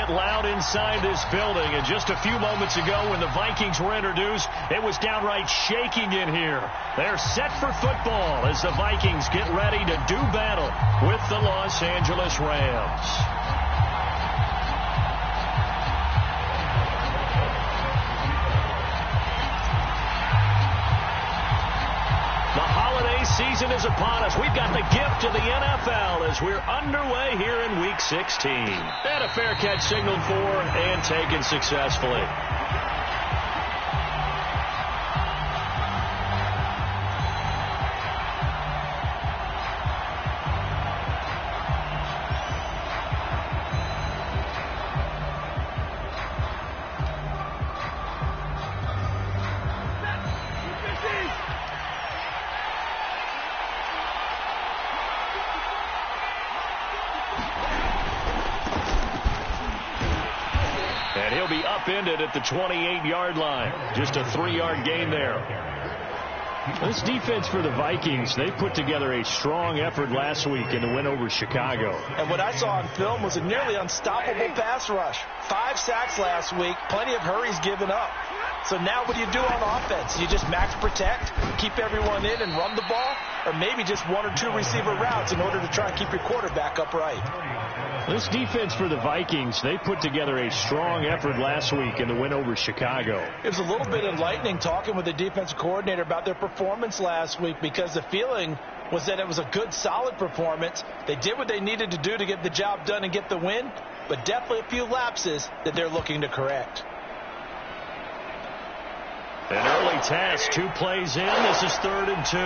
get loud inside this building. And just a few moments ago when the Vikings were introduced, it was downright shaking in here. They're set for football as the Vikings get ready to do battle with the Los Angeles Rams. Season is upon us. We've got the gift of the NFL as we're underway here in Week 16. And a fair catch signaled for and taken successfully. And he'll be upended at the 28-yard line. Just a 3-yard gain there. This defense for the Vikings, they put together a strong effort last week in the win over Chicago. And what I saw on film was a nearly unstoppable pass rush. 5 sacks last week, plenty of hurries given up. So now what do you do on offense? You just max protect, keep everyone in and run the ball, or maybe just 1 or 2 receiver routes in order to try and keep your quarterback upright. This defense for the Vikings, they put together a strong effort last week in the win over Chicago. It was a little bit enlightening talking with the defensive coordinator about their performance last week because the feeling was that it was a good, solid performance. They did what they needed to do to get the job done and get the win, but definitely a few lapses that they're looking to correct. An early task, 2 plays in. This is 3rd and 2.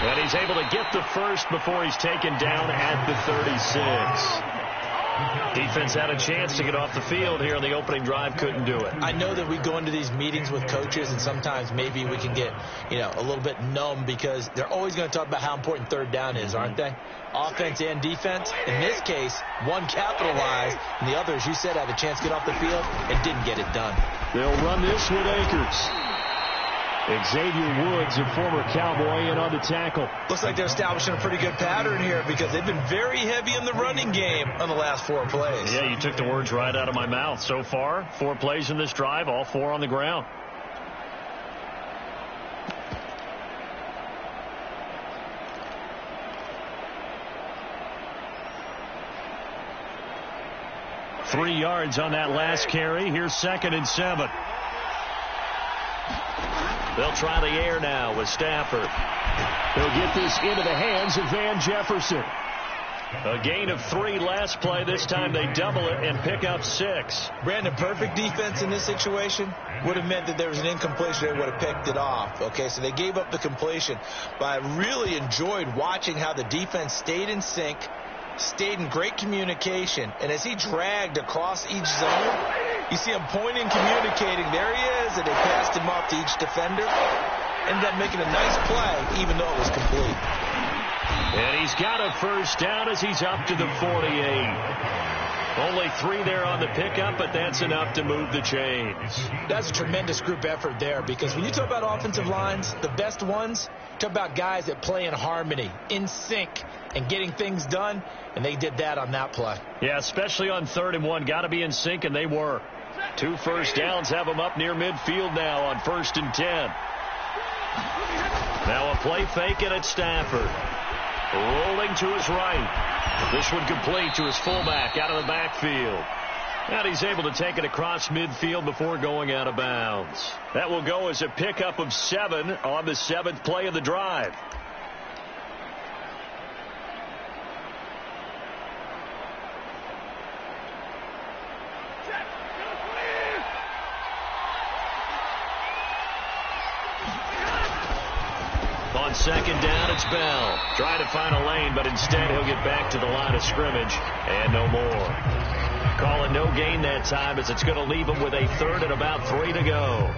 And he's able to get the first before he's taken down at the 36. Defense had a chance to get off the field here in the opening drive, couldn't do it. I know that we go into these meetings with coaches, and sometimes maybe we can get, a little bit numb because they're always going to talk about how important 3rd down is, aren't they? Offense and defense. In this case, one capitalized, and the other, as you said, had a chance to get off the field and didn't get it done. They'll run this with Akers. Xavier Woods, a former Cowboy, in on the tackle. Looks like they're establishing a pretty good pattern here because they've been very heavy in the running game on the last 4 plays. Yeah, you took the words right out of my mouth. So far, 4 plays in this drive, all 4 on the ground. Three yards on that last carry. Here's 2nd and 7. They'll try the air now with Stafford. They'll get this into the hands of Van Jefferson. A gain of 3 last play. This time they double it and pick up 6. Brandon, perfect defense in this situation would have meant that there was an incompletion. They would have picked it off. Okay, so they gave up the completion. But I really enjoyed watching how the defense stayed in sync, stayed in great communication, and as he dragged across each zone, you see him pointing, communicating. There he is, and they passed him off to each defender. Ended up making a nice play, even though it was complete. And he's got a first down as he's up to the 48. Only 3 there on the pickup, but that's enough to move the chains. That's a tremendous group effort there, because when you talk about offensive lines, the best ones, talk about guys that play in harmony, in sync, and getting things done, and they did that on that play. Yeah, especially on 3rd and 1. Got to be in sync, and they were. 2 first downs have them up near midfield now on 1st and 10. Now a play fake, and it's Stafford. Rolling to his right. This one complete to his fullback out of the backfield. And he's able to take it across midfield before going out of bounds. That will go as a pickup of 7 on the 7th play of the drive. On 2nd down, it's Bell. Trying to find a lane, but instead he'll get back to the line of scrimmage and no more. Calling no gain that time as it's going to leave him with a 3rd and about 3 to go.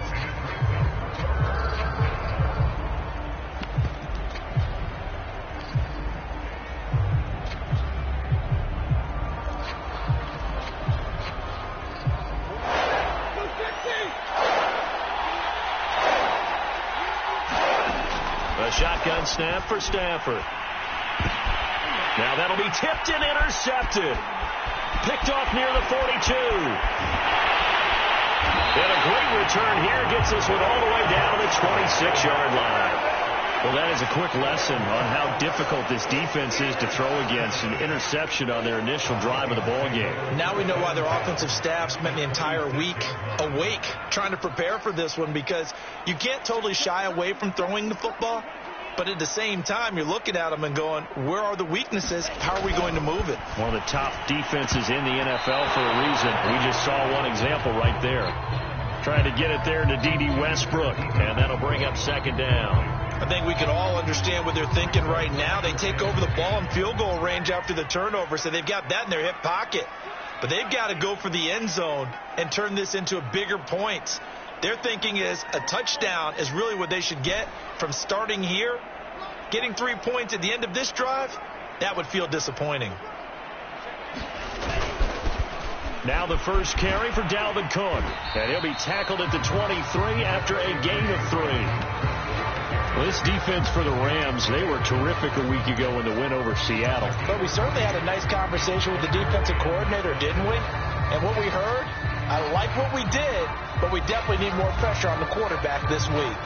A shotgun snap for Stafford. Now that'll be tipped and intercepted. Picked off near the 42. And a great return here gets this one all the way down to the 26-yard line. Well, that is a quick lesson on how difficult this defense is to throw against. An interception on their initial drive of the ball game. Now we know why their offensive staff spent the entire week awake trying to prepare for this one, because you can't totally shy away from throwing the football. But at the same time, you're looking at them and going, where are the weaknesses? How are we going to move it? One of the top defenses in the NFL for a reason. We just saw one example right there. Trying to get it there to D.D. Westbrook, and that'll bring up second down. I think we can all understand what they're thinking right now. They take over the ball in field goal range after the turnover, so they've got that in their hip pocket. But they've got to go for the end zone and turn this into a bigger point. Their thinking is a touchdown is really what they should get from starting here. Getting 3 points at the end of this drive, that would feel disappointing. Now the first carry for Dalvin Cook. And he'll be tackled at the 23 after a gain of 3. Well, this defense for the Rams, they were terrific a week ago in the win over Seattle. But we certainly had a nice conversation with the defensive coordinator, didn't we? And what we heard, I like what we did, but we definitely need more pressure on the quarterback this week.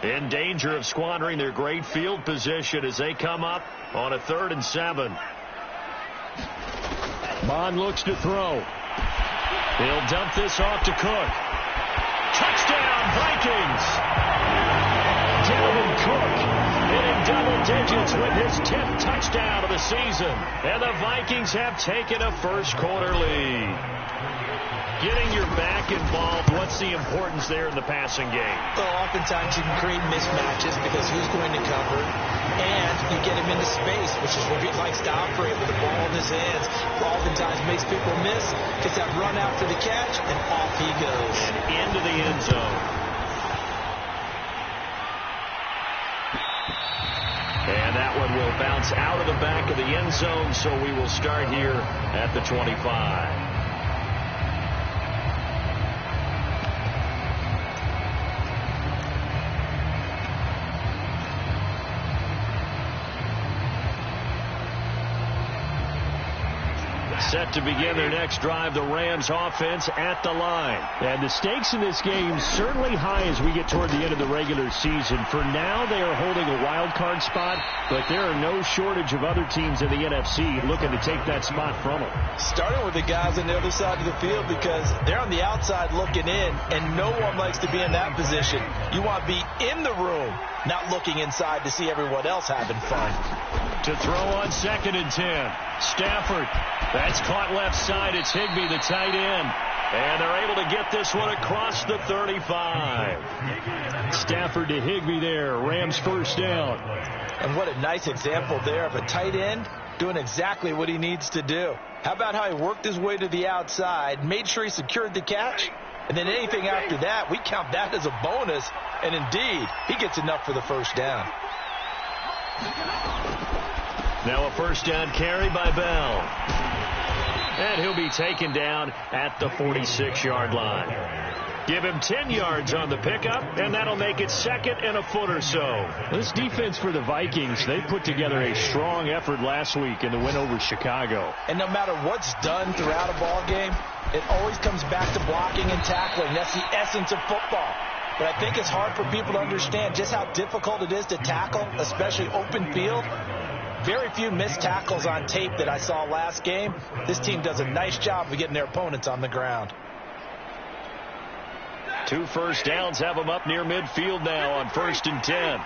In danger of squandering their great field position as they come up on a 3rd and 7. Bond looks to throw. He'll dump this off to Cook. Touchdown, Vikings! Dalvin Cook hitting double digits with his 10th touchdown of the season. And the Vikings have taken a first-quarter lead. Getting your back involved, what's the importance there in the passing game? Well, oftentimes you can create mismatches because who's going to cover, and you get him into space, which is where he likes to operate with the ball in his hands. Oftentimes makes people miss, gets that run after the catch, and off he goes. And into the end zone. And that one will bounce out of the back of the end zone, so we will start here at the 25. Set to begin their next drive, the Rams offense at the line. And the stakes in this game certainly high as we get toward the end of the regular season. For now, they are holding a wild card spot, but there are no shortage of other teams in the NFC looking to take that spot from them. Starting with the guys on the other side of the field, because they're on the outside looking in, and no one likes to be in that position. You want to be in the room, not looking inside to see everyone else having fun. To throw on 2nd and 10. Stafford. That's caught left side. It's Higbee, the tight end. And they're able to get this one across the 35. Stafford to Higbee there. Rams first down. And what a nice example there of a tight end doing exactly what he needs to do. How about how he worked his way to the outside, made sure he secured the catch, and then anything after that, we count that as a bonus. And indeed, he gets enough for the first down. Now a first down carry by Bell. And he'll be taken down at the 46-yard line. Give him 10 yards on the pickup, and that'll make it 2nd and a foot or so. This defense for the Vikings, they put together a strong effort last week in the win over Chicago. And no matter what's done throughout a ball game, it always comes back to blocking and tackling. That's the essence of football. But I think it's hard for people to understand just how difficult it is to tackle, especially open field. Very few missed tackles on tape that I saw last game. This team does a nice job of getting their opponents on the ground. 2 first downs have them up near midfield now on 1st and 10.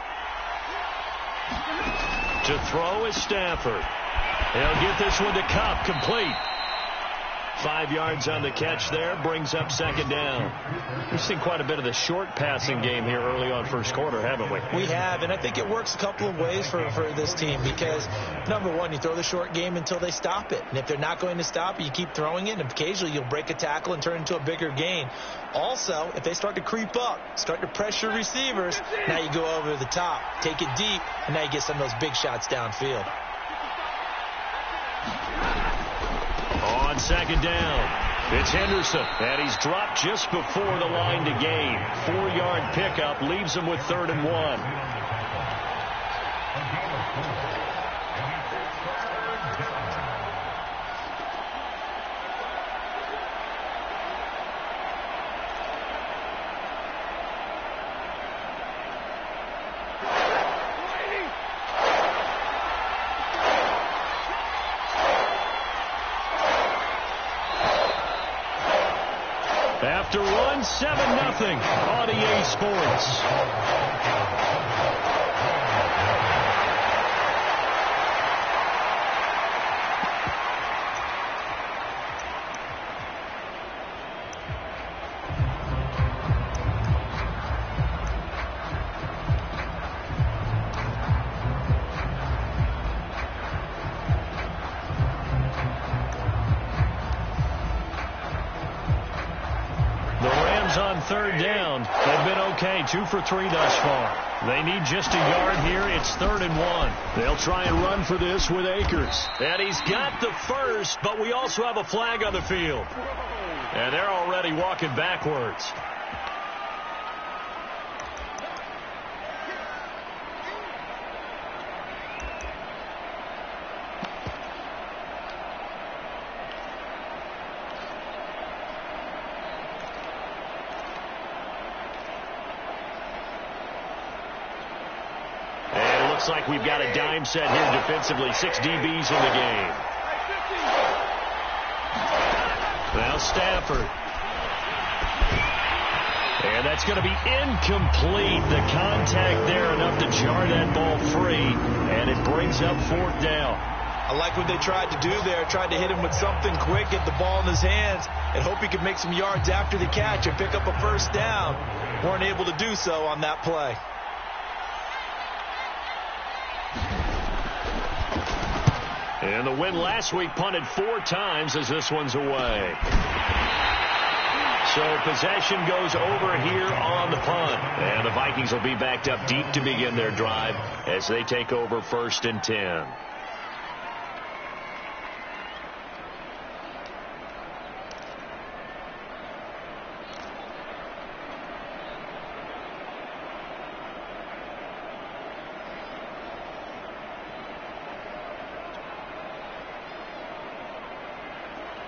To throw is Stafford. He'll get this one to Kupp, complete. 5 yards on the catch there, brings up 2nd down. We've seen quite a bit of the short passing game here early on first quarter, haven't we? We have, and I think it works a couple of ways for this team because, number one, you throw the short game until they stop it. And if they're not going to stop it, you keep throwing it, and occasionally you'll break a tackle and turn it into a bigger gain. Also, if they start to creep up, start to pressure receivers, now you go over the top, take it deep, and now you get some of those big shots downfield. On 2nd down, It's Henderson, and he's dropped just before the line to gain. 4-yard pickup leaves him with 3rd and 1. After one, 7-0 on EA Sports. On 3rd down, they've been okay, 2 for 3 thus far. They need just a yard here. It's 3rd and 1. They'll try and run for this with Akers. And he's got the first, but we also have a flag on the field. And they're already walking backwards. Looks like we've got a dime set here defensively. 6 DBs in the game. Now Stafford. And that's going to be incomplete. The contact there enough to jar that ball free. And it brings up 4th down. I like what they tried to do there. Tried to hit him with something quick, get the ball in his hands, and hope he could make some yards after the catch and pick up a 1st down. Weren't able to do so on that play. And the win last week punted 4 times as this one's away. So possession goes over here on the punt. And the Vikings will be backed up deep to begin their drive as they take over 1st and 10.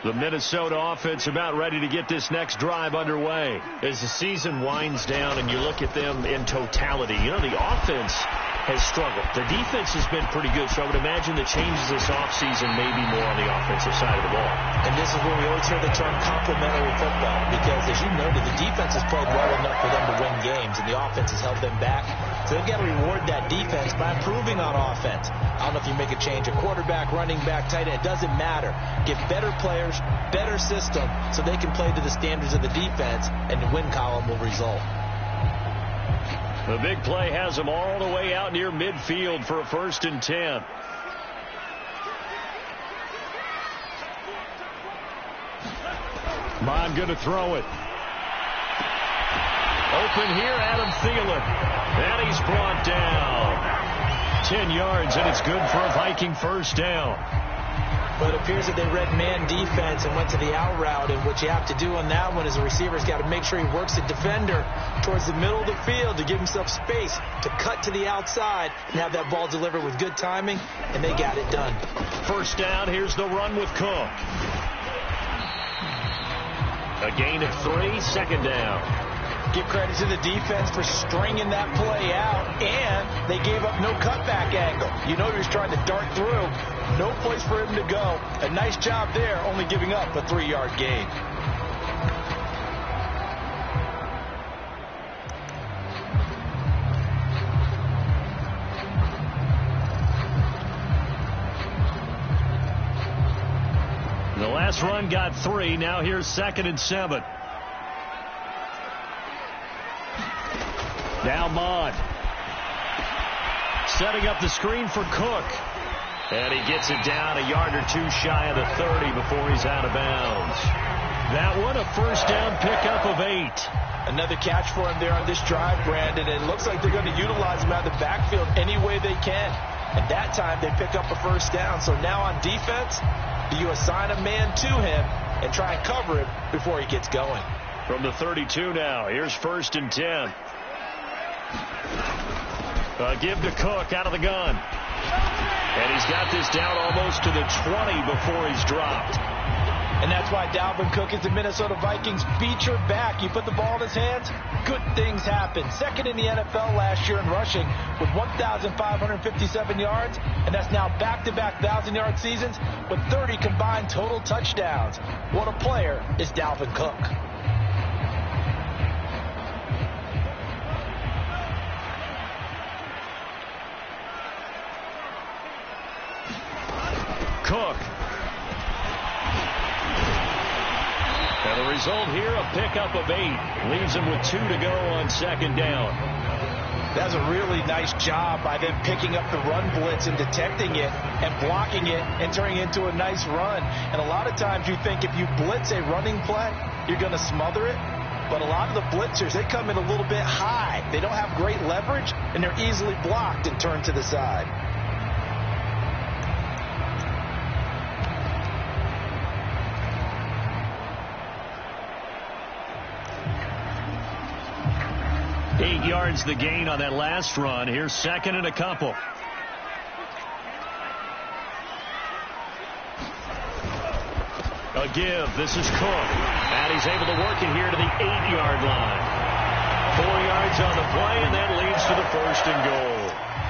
The Minnesota offense about ready to get this next drive underway. As the season winds down and you look at them in totality, you know, the offense has struggled. The defense has been pretty good, so I would imagine the changes this offseason may be more on the offensive side of the ball. And this is where we always hear the term complementary football, because as you noted, the defense has played well enough for them to win games, and the offense has held them back. So they've got to reward that defense by improving on offense. I don't know if you make a change, a quarterback, running back, tight end, it doesn't matter. Get better players, better system, so they can play to the standards of the defense, and the win column will result. The big play has them all the way out near midfield for a 1st and 10. Mon going to throw it. Open here, Adam Thielen. And he's brought down. 10 yards, and it's good for a Viking 1st down. But it appears that they read man defense and went to the out route, and what you have to do on that one is the receiver's got to make sure he works the defender towards the middle of the field to give himself space to cut to the outside and have that ball delivered with good timing, and they got it done. 1st down, here's the run with Cook. A gain of 3, 2nd down. Give credit to the defense for stringing that play out, and they gave up no cutback angle. You know he was trying to dart through. No place for him to go. A nice job there, only giving up a 3-yard gain. The last run got 3. Now here's 2nd and 7. Now Mond. Setting up the screen for Cook. And he gets it down a yard or 2 shy of the 30 before he's out of bounds. That one, a 1st down pickup of 8. Another catch for him there on this drive, Brandon. And it looks like they're going to utilize him out of the backfield any way they can. And that time they pick up a 1st down. So now on defense, you assign a man to him, and try and cover him before he gets going. From the 32 now, here's 1st and 10. Give to Cook out of the gun. And he's got this down almost to the 20 before he's dropped. And that's why Dalvin Cook is the Minnesota Vikings featured back. You put the ball in his hands, good things happen. Second in the NFL last year in rushing with 1,557 yards. And that's now back-to-back 1,000-yard seasons with 30 combined total touchdowns. What a player is Dalvin Cook. Cook. And the result here, a pickup of 8. Leaves him with 2 to go on 2nd down. That's a really nice job by them picking up the run blitz and detecting it and blocking it and turning it into a nice run. And a lot of times you think if you blitz a running play, you're going to smother it. But a lot of the blitzers, they come in a little bit high. They don't have great leverage, and they're easily blocked and turned to the side. Eight yards the gain on that last run. Here's 2nd and a couple. A give. This is Cook. And he's able to work it here to the 8-yard line. 4 yards on the play, and that leads to the 1st and goal.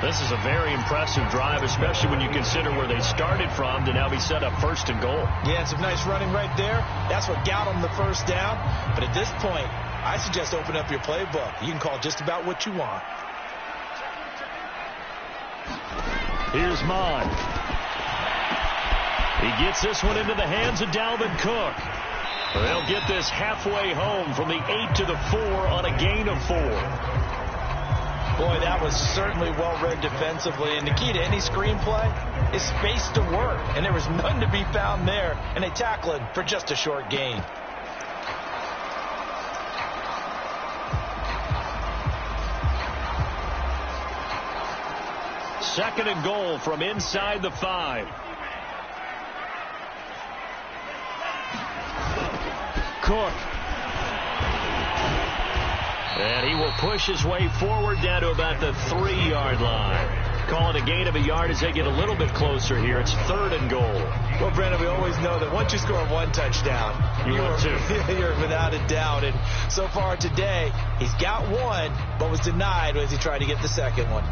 This is a very impressive drive, especially when you consider where they started from to now be set up 1st and goal. Yeah, some nice running right there. That's what got them the 1st down. But at this point, I suggest open up your playbook. You can call just about what you want. Here's Mon. He gets this one into the hands of Dalvin Cook. They'll get this halfway home from the 8 to the 4 on a gain of 4. Boy, that was certainly well-read defensively. And the key to any screenplay is space to work. And there was none to be found there. And they tackle him for just a short gain. Second and goal from inside the 5. Cook. And he will push his way forward down to about the 3-yard line. Call it a gain of a yard as they get a little bit closer here. It's 3rd and goal. Well, Brandon, we always know that once you score 1 touchdown, you're without a doubt. And so far today, he's got 1, but was denied as he tried to get the 2nd one.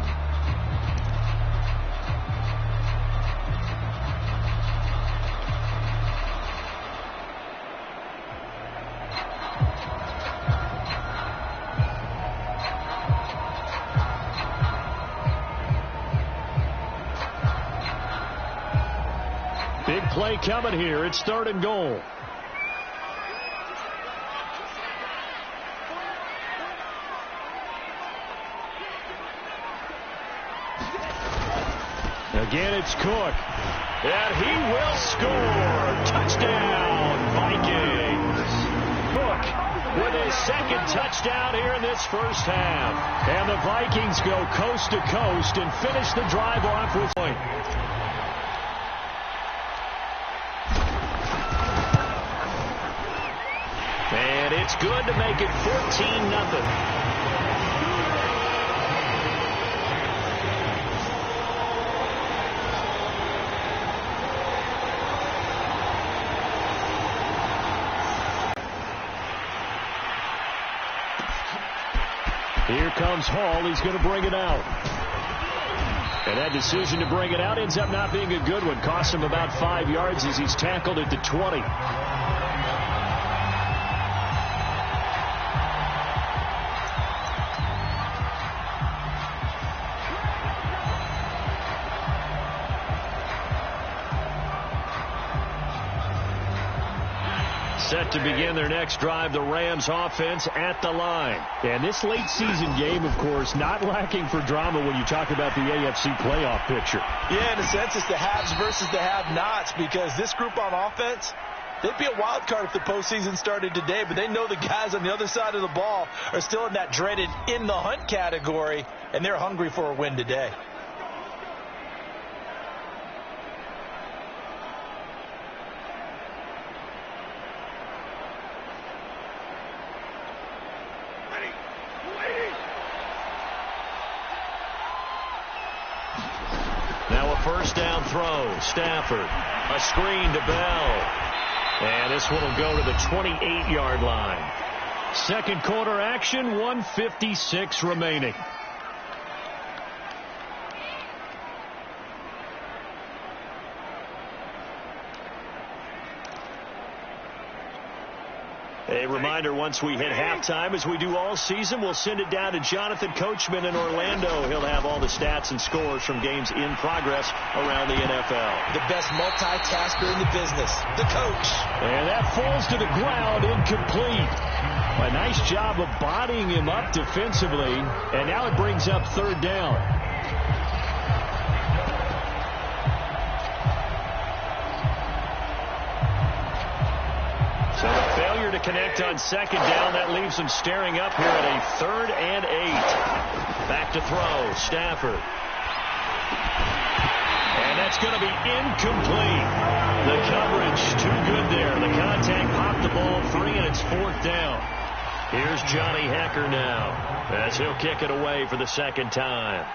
Big play coming here. It's 3rd and goal. Again, it's Cook. And he will score. Touchdown, Vikings. Cook with his 2nd touchdown here in this 1st half. And the Vikings go coast to coast and finish the drive off with a point. And it's good to make it 14-0. Here comes Hall. He's going to bring it out. And that decision to bring it out ends up not being a good one. Costs him about 5 yards as he's tackled at the 20. Set to begin their next drive, the Rams offense at the line. And this late season game, of course, not lacking for drama when you talk about the AFC playoff picture. Yeah, in a sense, it's the haves versus the have-nots, because this group on offense, they'd be a wild card if the postseason started today, but they know the guys on the other side of the ball are still in that dreaded in the hunt category, and they're hungry for a win today. first down throw. Stafford. A screen to Bell. And this one will go to the 28-yard line. Second quarter action, 1:56 remaining. A reminder, once we hit halftime, as we do all season, we'll send it down to Jonathan Coachman in Orlando. He'll have all the stats and scores from games in progress around the NFL. The best multitasker in the business, the coach. And that falls to the ground, incomplete. A nice job of bodying him up defensively, and now it brings up third down. So the failure to connect on second down, that leaves them staring up here at a 3rd and 8. Back to throw, Stafford. And that's going to be incomplete. The coverage too good there. The contact popped the ball free, and it's 4th down. Here's Johnny Hecker now, as he'll kick it away for the second time.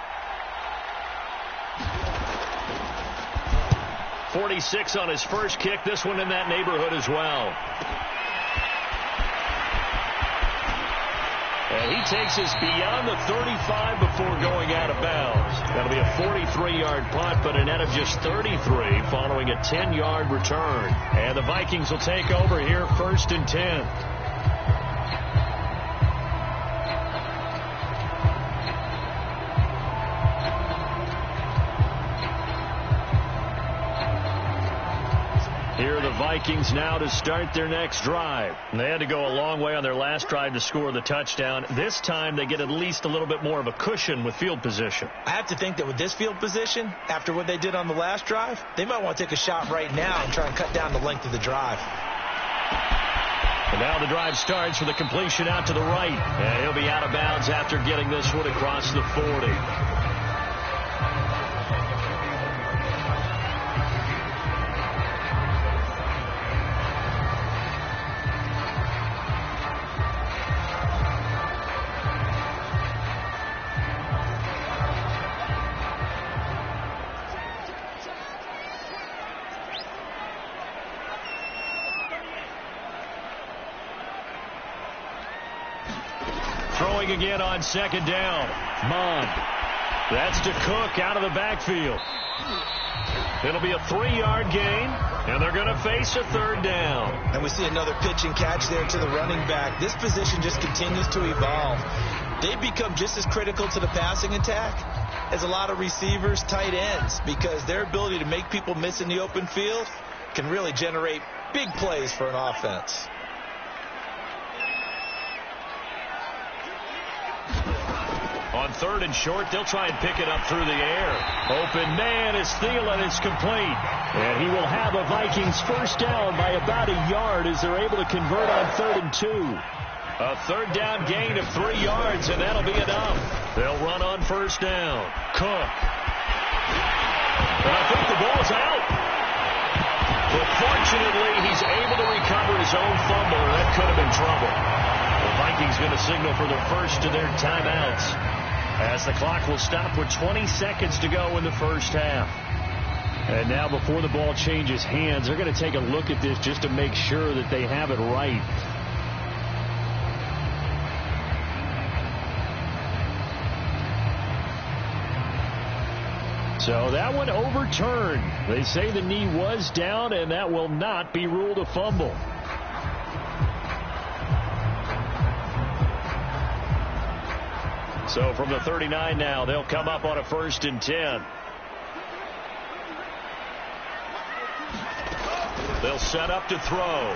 46 on his first kick. This one in that neighborhood as well. And he takes us beyond the 35 before going out of bounds. That'll be a 43-yard punt, but a net of just 33 following a 10-yard return. And the Vikings will take over here, 1st and 10. Here are the Vikings now to start their next drive. They had to go a long way on their last drive to score the touchdown. This time they get at least a little bit more of a cushion with field position. I have to think that with this field position, after what they did on the last drive, they might want to take a shot right now and try and cut down the length of the drive. And now the drive starts with a completion out to the right. And he'll be out of bounds after getting this one across the 40. Throwing again on second down. Mond. That's to Cook out of the backfield. It'll be a 3-yard gain, and they're going to face a 3rd down. And we see another pitch and catch there to the running back. This position just continues to evolve. They've become just as critical to the passing attack as a lot of receivers, tight ends, because their ability to make people miss in the open field can really generate big plays for an offense. On 3rd and short, they'll try and pick it up through the air. Open man is Thielen. It's complete. And he will have a Vikings first down by about a yard as they're able to convert on 3rd and 2. A 3rd down gain of 3 yards, and that'll be enough. They'll run on first down. Cook. And I think the ball's out. But fortunately, he's able to recover his own fumble. That could have been trouble. The Vikings going to signal for the first of their timeouts, as the clock will stop with 20 seconds to go in the first half. And now before the ball changes hands, they're going to take a look at this just to make sure that they have it right. So that one overturned. They say the knee was down, and that will not be ruled a fumble. So from the 39 now, they'll come up on a 1st and 10. They'll set up to throw.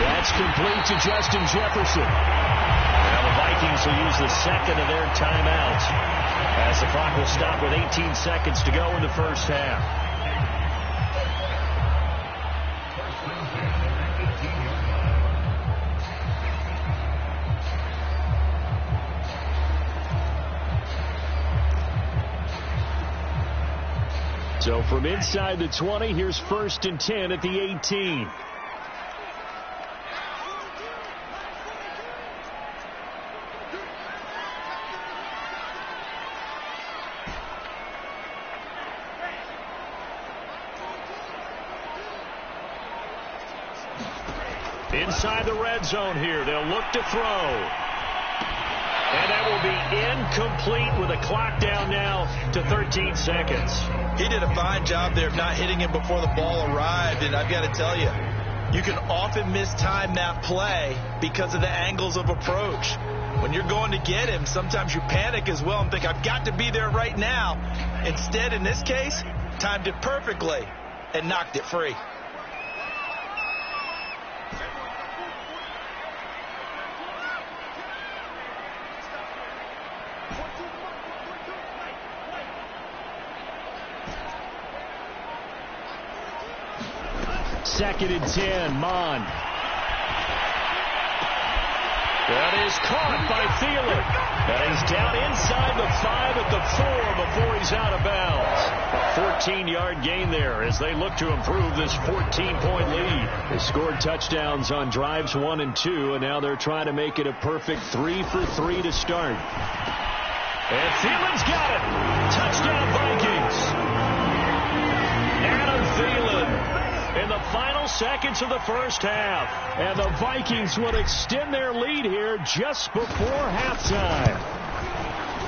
That's complete to Justin Jefferson. Now the Vikings will use the second of their timeouts, as the clock will stop with 18 seconds to go in the first half. So from inside the 20, here's 1st and 10 at the 18. Inside the red zone here. They'll look to throw. And that will be incomplete with a clock down now to 13 seconds. He did a fine job there of not hitting him before the ball arrived. And I've got to tell you, you can often mistime that play because of the angles of approach. When you're going to get him, sometimes you panic as well and think, I've got to be there right now. Instead, in this case, timed it perfectly and knocked it free. Second and 10, Mon. That is caught by Thielen. And he's down inside the 5 at the 4 before he's out of bounds. A 14-yard gain there as they look to improve this 14-point lead. They scored touchdowns on drives 1 and 2, and now they're trying to make it a perfect 3 for 3 to start. And Thielen's got it. Touchdown, Vikings. Adam Thielen in the final seconds of the first half. And the Vikings would extend their lead here just before halftime.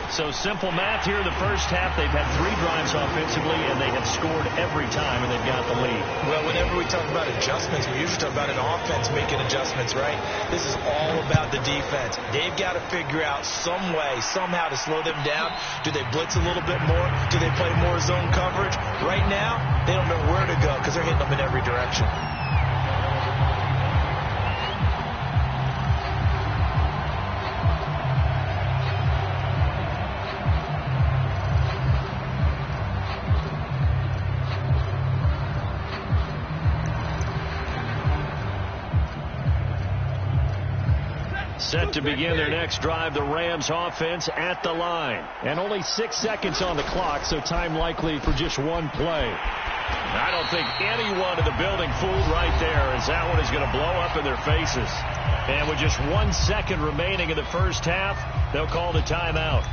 So simple math here in the first half. They've had 3 drives offensively, and they have scored every time, and they've got the lead. Well, whenever we talk about adjustments, we usually talk about an offense making adjustments, right? This is all about the defense. They've got to figure out some way, somehow to slow them down. Do they blitz a little bit more? Do they play more zone coverage? Right now, they don't know where to go because they're hitting them in every direction. Set to begin their next drive, the Rams offense at the line. And only 6 seconds on the clock, so time likely for just one play. I don't think anyone in the building fooled right there, as that one is going to blow up in their faces. And with just 1 second remaining in the first half, they'll call the timeout.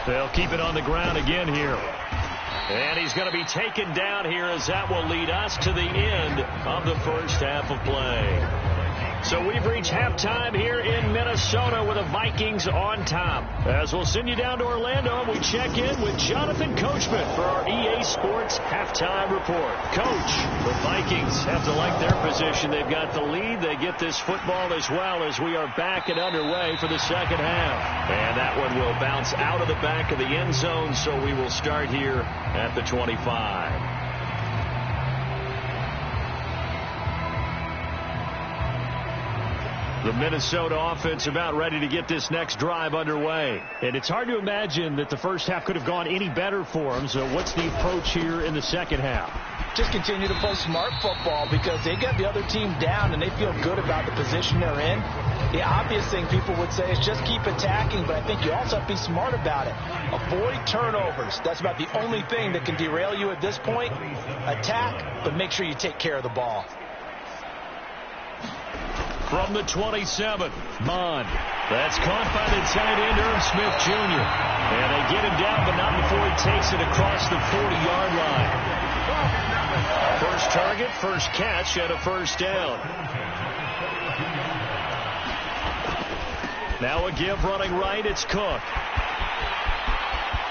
They'll keep it on the ground again here. And he's going to be taken down here as that will lead us to the end of the first half of play. So we've reached halftime here in Minnesota with the Vikings on top. As we'll send you down to Orlando, and we check in with Jonathan Coachman for our EA Sports Halftime Report. Coach, the Vikings have to like their position. They've got the lead. They get this football as well as we are back and underway for the second half. And that one will bounce out of the back of the end zone, so we will start here at the 25. The Minnesota offense about ready to get this next drive underway. And it's hard to imagine that the first half could have gone any better for them. So what's the approach here in the second half? Just continue to play smart football because they got the other team down and they feel good about the position they're in. The obvious thing people would say is just keep attacking, but I think you also have to be smart about it. Avoid turnovers. That's about the only thing that can derail you at this point. Attack, but make sure you take care of the ball. From the 27, Mon. That's caught by the tight end, Irv Smith Jr. And they get him down, but not before he takes it across the 40-yard line. First target, first catch, and a first down. Now a give running right, it's Cook.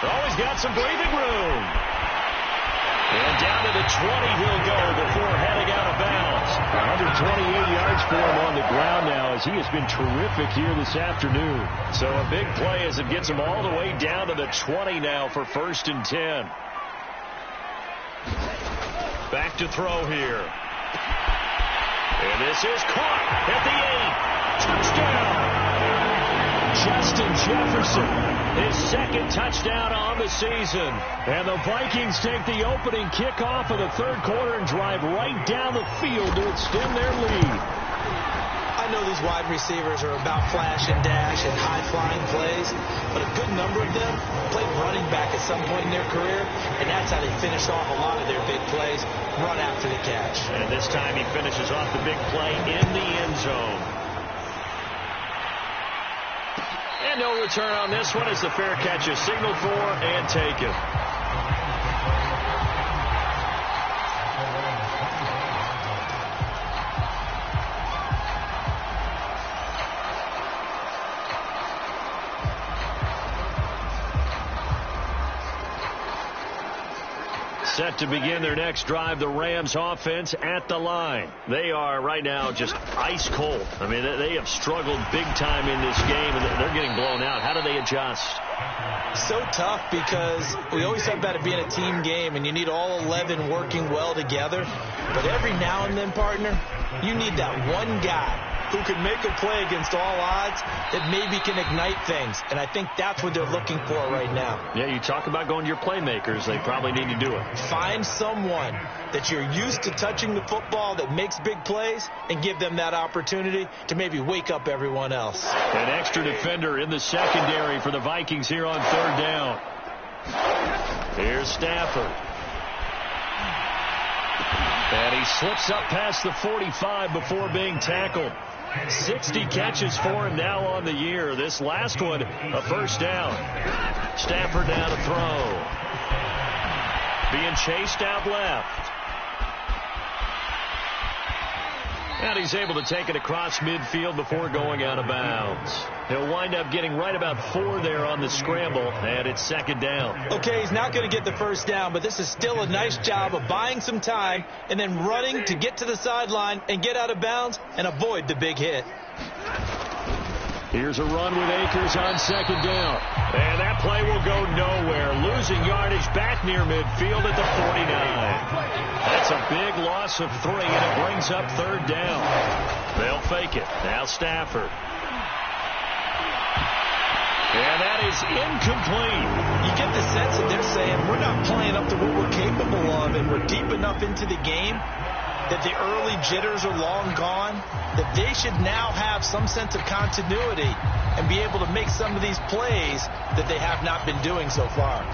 Oh, he's got some breathing room. And down to the 20 he'll go before heading out of bounds. 128 yards for him on the ground now as he has been terrific here this afternoon. So a big play as it gets him all the way down to the 20 now for 1st and 10. Back to throw here. And this is caught at the 8. Touchdown! Justin Jefferson, his second touchdown on the season. And the Vikings take the opening kickoff of the third quarter and drive right down the field to extend their lead. I I know these wide receivers are about flash and dash and high-flying plays, but a good number of them played running back at some point in their career, and that's how they finish off a lot of their big plays, run after the catch. And this time he finishes off the big play in the end zone. And no return on this one as the fair catch is signaled for and taken. Set to begin their next drive, the Rams offense at the line. They are right now just ice cold. I mean, they have struggled big time in this game, and they're getting blown out. How do they adjust? So tough because we always talk about it being a team game, and you need all 11 working well together. But every now and then, partner, you need that one guy who can make a play against all odds that maybe can ignite things. And I think that's what they're looking for right now. Yeah, you talk about going to your playmakers. They probably need to do it. Find someone that you're used to touching the football that makes big plays and give them that opportunity to maybe wake up everyone else. An extra defender in the secondary for the Vikings here on third down. Here's Stafford. And he slips up past the 45 before being tackled. 60 catches for him now on the year. This last one, a first down. Stafford now to throw. Being chased out left. And he's able to take it across midfield before going out of bounds. He'll wind up getting right about 4 there on the scramble, and it's second down. Okay, he's not going to get the first down, but this is still a nice job of buying some time and then running to get to the sideline and get out of bounds and avoid the big hit. Here's a run with Akers on second down. And that play will go nowhere. Losing yardage back near midfield at the 49. That's a big loss of 3, and it brings up third down. They'll fake it. Now Stafford. And that is incomplete. You get the sense that they're saying we're not playing up to what we're capable of, and we're deep enough into the game that the early jitters are long gone, that they should now have some sense of continuity and be able to make some of these plays that they have not been doing so far.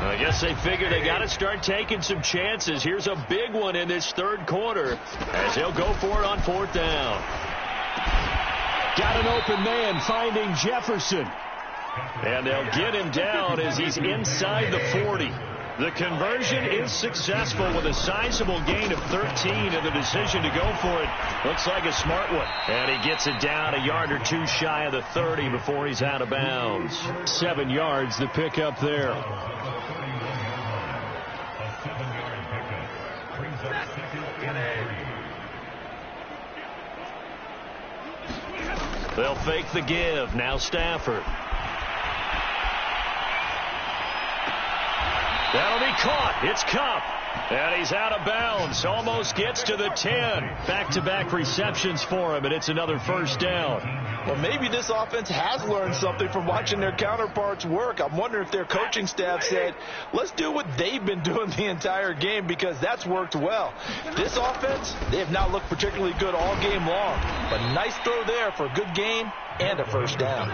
I guess they figure they got to start taking some chances. Here's a big one in this third quarter as they'll go for it on fourth down. Got an open man finding Jefferson. And they'll get him down as he's inside the 40. The conversion is successful with a sizable gain of 13, and the decision to go for it looks like a smart one. And he gets it down a yard or 2 shy of the 30 before he's out of bounds. 7 yards the pickup there. They'll fake the give. Now Stafford. That'll be caught. It's Cup. And he's out of bounds. Almost gets to the 10. Back-to-back receptions for him, and it's another first down. Well, maybe this offense has learned something from watching their counterparts work. I'm wondering if their coaching staff said, let's do what they've been doing the entire game, because that's worked well. This offense, they have not looked particularly good all game long. But nice throw there for a good gain and a first down.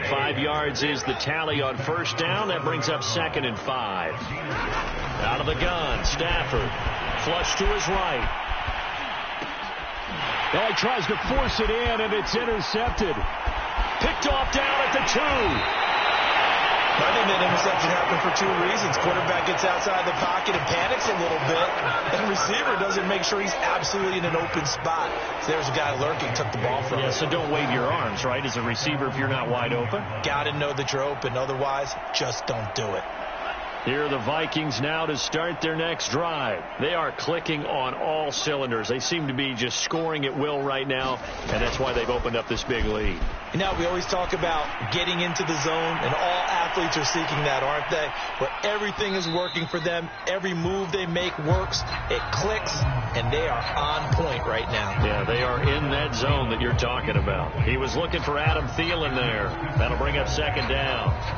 5 yards is the tally on first down. That brings up 2nd and 5. Out of the gun, Stafford. Flush to his right. Now he tries to force it in, and it's intercepted. Picked off down at the 2. I think that interception happened for 2 reasons. Quarterback gets outside the pocket and panics a little bit, and receiver doesn't make sure he's absolutely in an open spot. So there's a guy lurking, took the ball from him. Yeah, so don't wave your arms, right, as a receiver if you're not wide open. Got to know that you're open. Otherwise, just don't do it. Here are the Vikings now to start their next drive. They are clicking on all cylinders. They seem to be just scoring at will right now, and that's why they've opened up this big lead. You know, we always talk about getting into the zone, and all athletes are seeking that, aren't they? Where everything is working for them. Every move they make works. It clicks, and they are on point right now. Yeah, they are in that zone that you're talking about. He was looking for Adam Thielen there. That'll bring up second down.